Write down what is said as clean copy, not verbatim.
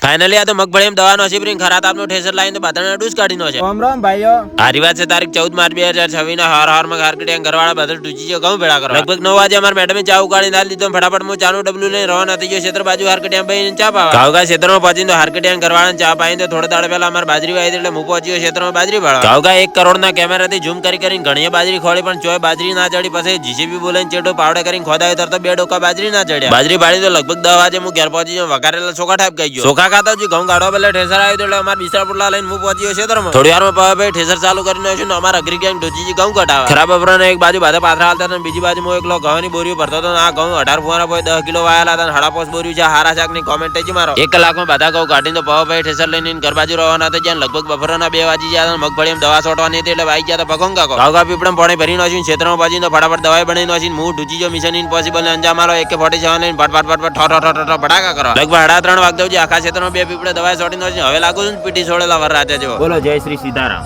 Finally આ તો મગફળી દવા નો નસીબ ખરા તાપનો ઠેસર લાઈને બાદરના ડૂસ કાઢીનો છે. રામ રામ ભાઈઓ. હારી વાત છે. તારીખ 14 માર્ચ 2026 ના હર માં હારકડિયા ઘરવાળા બધા ડૂચી જો ઘઉં ભેળા કરો. લગભગ 9 વાગે અમાર મેડમે ચા ઉકાળીને આલી દીધો. ફટાફટ હું ચાનું ડબલું લઈને રવાના થઈ ગયો. ક્ષેત્ર બાજુ હારકડિયા ભાઈને ચા પાવા. ગાવગા ક્ષેત્રમાં પહોંચીને તો હારકડિયા ઘરવાળાને ચા પાઈને તો થોડા દાડા પહેલા અમાર બાજરી વાવી એટલે હું પહોંચ્યો ક્ષેત્રમાં બાજરી વાળવા. ગાવગા 1 કરોડના કેમેરાથી ઝૂમ કરીને ઘણી બાજરી ખોળી પણ ચોય બાજરી ના ચડી. પછી જીસીબી બોલાઈને ચેટો પાવડે કરીને ખોદાયો તરત 2 ડોકા બાજરી ના ચડ્યા. બાજરી પાડી તો લગભગ 10 વાગે હું ઘેર પહોંચી ગયો. વઘારેલા ચોખા ઠાપ ગઈ ગયો. ચોખા ખાતા જ ઘઉં કાઢવા પેલા ઠેસર આવ્યો એટલે અમાર બિસ્તરા પુટલા લઈને હું પહોંચ્યો ક્ષેત્રમાં. થોડી વારમાં ભાઈ ઠેસર ચાલુ કરીને આવ્યો ને અમારા અગ્રી ગેંગ ડોજીજી ઘઉં કટાવે. ખરાબ બપરાને એક બાજુ બાધા પાથરા હાલતા હતા, બીજી બાજુ હું એકલો ઘઉંની બોરીઓ ભરતો હતો. આ ઘઉં 18 ફુવાના પોઈ 10 કિલો વાયેલા હતા. હડાપોસ બોર્યું છે. હારા શાક ની કોમેન્ટ થઈ મારો. 1 કલાકમાં બધા ઘઉં કાઢીને તો ભાઈ ઠેસર લઈને ઘર બાજુ રવાના હતા. જ્યાં લગભગ બપોરના 2 વાગી ગયા. મગફળી દવા છોટવાની હતી એટલે વાઈ ગયા હતા પગોંગા કો. ગાવગા પીપળમ પાણી ભરી નાખ્યું. ક્ષેત્રમાં પહોંચીને ફટાફટ દવાઈ બનાવી નાખી. હું ડૂચી જો મિશન ઇમ્પોસિબલ અંજામ આલો. AK-47 લઈને ફટ ભડાકા કરો. લગભગ 3:30 વાગતા આખા ક્ષેત્રમાં 2 પીપળે દવાઈ છોટી નાખી. હવે લાગુ છું પીટી છોડેલા વર રાતે જેવો. બોલો જય શ્રી સીતારામ.